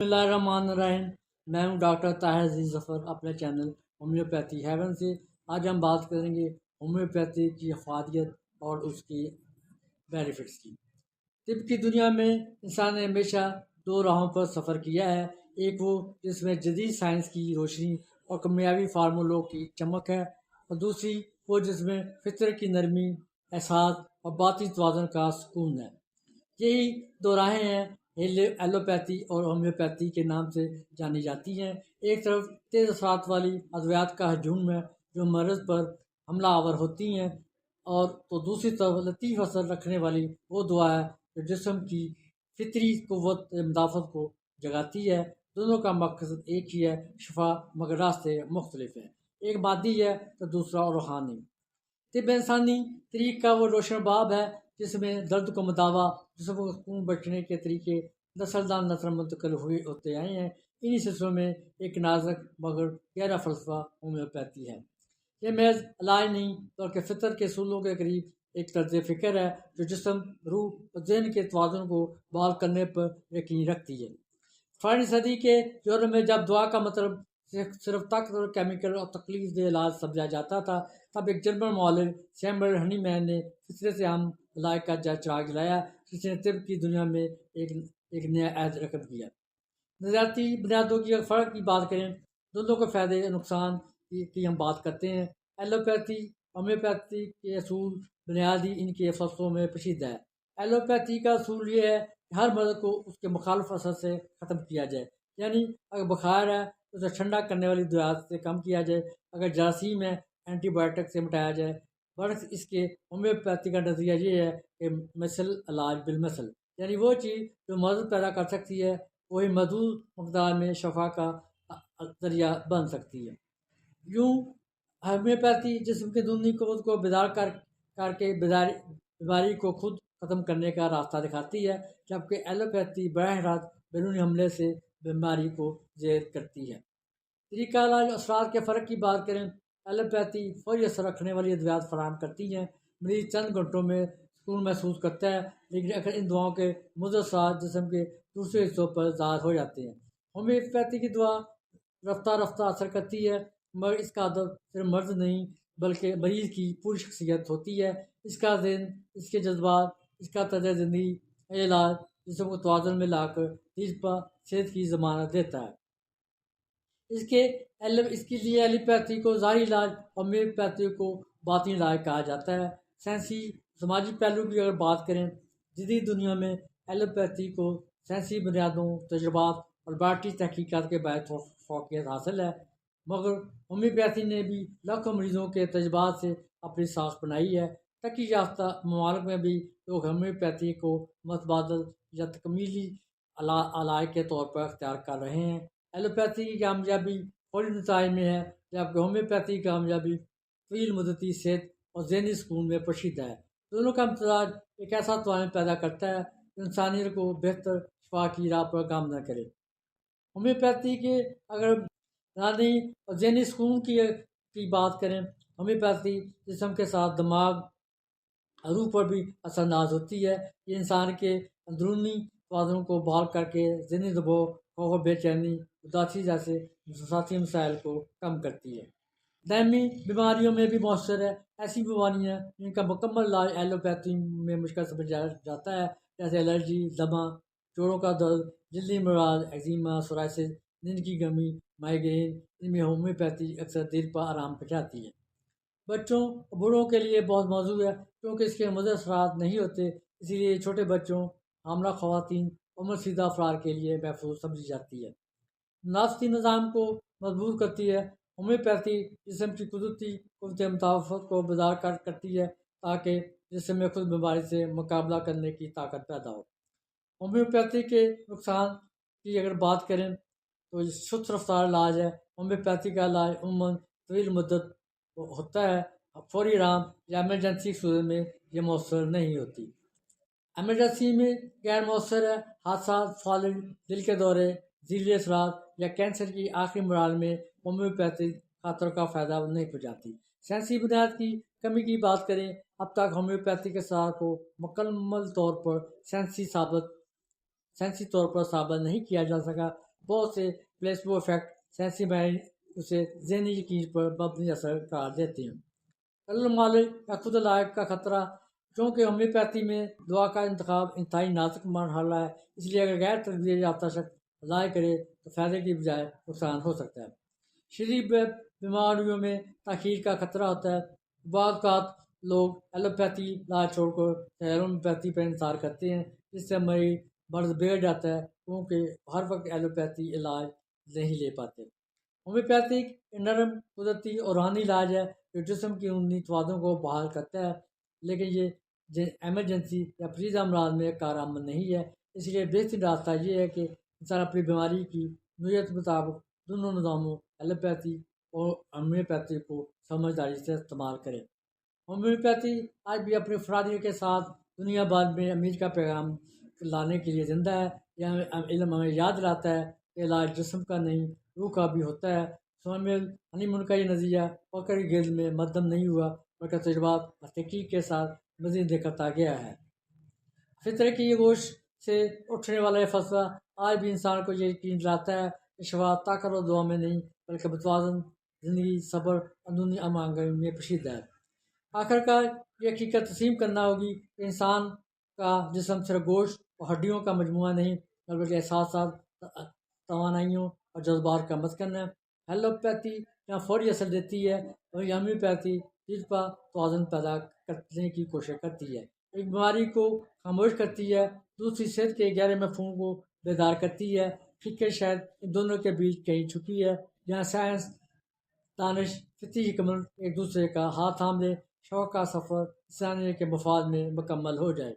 بسم اللہ الرحمن الرحیم۔ میں ہوں ڈاکٹر طاہر عزیز ظفر، اپنے چینل ہومیوپیتھی ہیون سے۔ آج ہم بات کریں گے ہومیوپیتھی کی افادیت اور اس کی بینیفٹس کی۔ طب کی دنیا میں انسان نے ہمیشہ دو راہوں پر سفر کیا ہے، ایک وہ جس میں جدید سائنس کی روشنی اور کیمیاوی فارمولوں کی چمک ہے، اور دوسری وہ جس میں فطرت کی نرمی، احساس اور باطنی توازن کا سکون ہے۔ یہی دو راہیں ہیں ایلوپیتھی اور ہومیوپیتھی کے نام سے جانی جاتی ہیں۔ ایک طرف تیز اثرات والی ادویات کا ہجوم ہے جو مرض پر حملہ آور ہوتی ہیں، اور تو دوسری طرف لطیف اثر رکھنے والی وہ دعا ہے جو جسم کی فطری قوت مدافعت کو جگاتی ہے۔ دونوں کا مقصد ایک ہی ہے، شفا، مگر راستے مختلف ہیں۔ ایک مادی ہے تو دوسرا روحانی۔ طب انسانی طریق کا وہ روشن باب ہے جس میں درد کو مداوا، جسم کو خون بچنے کے طریقے نسل در نسل منتقل ہوتے آئے ہیں۔ انہی سلسلوں میں ایک نازک مگر گہرا فلسفہ ہومیوپیتھی ہے۔ یہ محض علاج نہیں بلکہ فطرت کے اصولوں کے قریب ایک طرز فکر ہے جو جسم، روح اور ذہن کے توازن کو بحال کرنے پر یقین رکھتی ہے۔ 18ویں صدی کے یورپ میں جب دعا کا مطلب صرف طاقتور کیمیکل اور تکلیف دہ علاج سمجھا جاتا تھا، تب ایک جرمن معالج سیموئل ہنی مین نے فطرت سے ہم علاج کا چراغ جلایا، جس نے طب کی دنیا میں ایک نیا عہد رقم کیا۔ نظریاتی بنیادوں کی فرق کی بات کریں، دونوں کے فائدے اور نقصان کی ہم بات کرتے ہیں۔ ایلوپیتھی ہومیوپیتھی کے اصول بنیادی ان کے فلسفوں میں پوشیدہ ہے۔ ایلوپیتھی کا اصول یہ ہے کہ ہر مرض کو اس کے مخالف اثر سے ختم کیا جائے، یعنی اگر بخار ہے تو اسے ٹھنڈا کرنے والی دوا سے کم کیا جائے، اگر جراثیم ہے اینٹی بائیوٹک سے مٹایا جائے۔ برعکس اس کے ہومیوپیتھی کا نظریہ یہ ہے کہ مثل علاج بالمثل، یعنی وہ چیز جو مرض پیدا کر سکتی ہے وہی محدود مقدار میں شفا کا ذریعہ بن سکتی ہے۔ یوں ہومیوپیتھی جسم کی اندرونی قوت کو بیدار کر کے بیماری کو خود ختم کرنے کا راستہ دکھاتی ہے، جبکہ ایلوپیتھی براہ راست بیرونی حملے سے بیماری کو زیر کرتی ہے۔ طریقہ علاج اثرات کے فرق کی بات کریں، ایلوپیتھی فوری اثر رکھنے والی ادویات فراہم کرتی ہیں، مریض چند گھنٹوں میں سکون محسوس کرتا ہے، لیکن اگر ان دواؤں کے مضر اثرات جسم کے دوسرے حصوں پر ظاہر ہو جاتے ہیں۔ ہومیوپیتھی کی دوا رفتہ رفتہ اثر کرتی ہے، مگر اس کا ہدف صرف مرض نہیں بلکہ مریض کی پوری شخصیت ہوتی ہے۔ اس کا ذہن، اس کے جذبات، اس کا طرز زندگی، علاج جسم کو توازن میں لا کر دیرپا صحت کی ضمانت دیتا ہے۔ اس کے لیے ایلوپیتھی کو ظاہری علاج، ہومیوپیتھی کو باطنی علاج کہا جاتا ہے۔ سائنسی سماجی پہلو کی اگر بات کریں، جدید دنیا میں ایلوپیتھی کو سائنسی بنیادوں، تجربات اور لیبارٹری تحقیقات کے باعث فوقیت حاصل ہے، مگر ہومیوپیتھی نے بھی لاکھوں مریضوں کے تجربات سے اپنی ساخت بنائی ہے۔ ترقی یافتہ ممالک میں بھی لوگ ہومیوپیتھی کو متبادل یا تکمیلی علاج کے طور پر اختیار کر رہے ہیں۔ ایلوپیتھی کی کامیابی فوری نتائج میں ہے، جبکہ ہومیوپیتھی کی کامیابی طویل مدتی صحت اور ذہنی سکون میں پوشیدہ ہے۔ دونوں کا امتزاج ایک ایسا توازن پیدا کرتا ہے جو انسانیت کو بہتر شفا کی راہ پر گامزن کرے۔ ہومیوپیتھی کے اگر روحانی اور ذہنی سکون کی بات کریں، ہومیوپیتھی جسم کے ساتھ دماغ اور روح پر بھی اثر انداز ہوتی ہے۔ یہ انسان کے اندرونی توازن کو بحال کر کے ذہنی دباؤ، خوف و بے چینی، اداسی جیسے ذاتی مسائل کو کم کرتی ہے۔ دائمی بیماریوں میں بھی مؤثر ہے۔ ایسی بیماریاں جن کا مکمل علاج ایلوپیتھی میں مشکل سمجھا جاتا ہے، جیسے الرجی، دمہ، جوڑوں کا درد، جلدی امراض، ایگزیما، سورائسس، نیند کی کمی، مائیگرین، ان میں ہومیوپیتھی اکثر دیرپا آرام پہنچاتی ہے۔ بچوں اور بوڑھوں کے لیے بہت موزوں ہے، کیونکہ اس کے مضر اثرات نہیں ہوتے، اسی لیے چھوٹے بچوں، حاملہ خواتین، عمر رسیدہ افراد کے لیے محفوظ سمجھی جاتی ہے۔ نفسیاتی نظام کو مضبوط کرتی ہے۔ ہومیوپیتھی جسم کی قدرتی قوت مدافعت کو بیدار کرتی ہے تاکہ جسم میں خود بیماری سے مقابلہ کرنے کی طاقت پیدا ہو۔ ہومیوپیتھی کے نقصان کی اگر بات کریں تو یہ سست رفتار علاج ہے۔ ہومیوپیتھی کا علاج عموماً طویل مدت ہوتا ہے، فوری آرام یا ایمرجنسی کی صورت میں یہ مؤثر نہیں ہوتی۔ ایمرجنسی میں غیر مؤثر ہے۔ حادثات، فالج، دل کے دورے، ذیلی اثرات یا کینسر کی آخری مراحل میں ہومیوپیتھی خطر کا فائدہ نہیں پہنچاتی۔ سائنسی بنیاد کی کمی کی بات کریں، اب تک ہومیوپیتھی کے اثرات کو مکمل طور پر سائنسی طور پر ثابت نہیں کیا جا سکا۔ بہت سے پلیسبو افیکٹ سائنسی ماہرین اسے ذہنی یقین پر مبنی اثر قرار دیتے ہیں۔ المالک یا خود علاج کا خطرہ، چونکہ ہومیوپیتھی میں دوا کا انتخاب انتہائی نازک مرحلہ ہے، اس لیے اگر غیر تربیت یافتہ شخص علاج کرے تو فائدے کی بجائے نقصان ہو سکتا ہے۔ شدید بیماریوں میں تاخیر کا خطرہ ہوتا ہے۔ بعض اوقات لوگ ایلوپیتھی علاج چھوڑ کر ہومیوپیتھی پر انحصار کرتے ہیں، جس سے مریض مرض بگڑ جاتا ہے کیونکہ ہر وقت ایلوپیتھی علاج نہیں لے پاتے۔ ہومیوپیتھی ایک نرم، قدرتی اور روحانی علاج ہے جو جسم کی عمومی توازن کو بحال کرتا ہے، لیکن یہ ایمرجنسی یا فریضہ امراض میں کارآمد نہیں ہے۔ اس لیے بہترین راستہ یہ ہے کہ انسان اپنی بیماری کی نوعیت کے مطابق دونوں نظاموں ایلوپیتھی اور ہومیوپیتھی کو سمجھداری سے استعمال کرے۔ ہومیوپیتھی آج بھی اپنے افرادیوں کے ساتھ دنیا بھر میں امیر کا پیغام لانے کے لیے زندہ ہے۔ یہ علم ہمیں یاد دلاتا ہے کہ علاج جسم کا نہیں، روح کا بھی ہوتا ہے۔ سومیل ہنی کا یہ نظریہ فقر کی گرد میں مدھم نہیں ہوا، بلکہ تجربات اور تحقیق کے ساتھ مزید نکھرتا گیا ہے۔ فطرت کی گوش سے اٹھنے والا یہ فلسفہ آج بھی انسان کو یہ یقین دلاتا ہے کہ شفا طاقت اور دعا میں نہیں، بلکہ متوازن زندگی، صبر، اندرونی امن میں پوشیدہ ہے۔ آخرکار یہ حقیقت تسلیم کرنا ہوگی کہ انسان کا جسم صرف گوشت اور ہڈیوں کا مجموعہ نہیں، بلکہ احساسات، توانائیوں اور جذبات کا مسکن ہے۔ ایلوپیتھی یہاں فوری اثر دیتی ہے اور ہومیوپیتھی دل پر توازن پیدا کرنے کی کوشش کرتی ہے۔ ایک بیماری کو خاموش کرتی ہے، دوسری صحت کے گہرے مفہوم کو بیدار کرتی ہے۔ فکر شاید ان دونوں کے بیچ کہیں چھپی ہے، جہاں سائنس، دانش، فطری حکمت ایک دوسرے کا ہاتھ تھام لے، شوق کا سفر انسانیت کے مفاد میں مکمل ہو جائے۔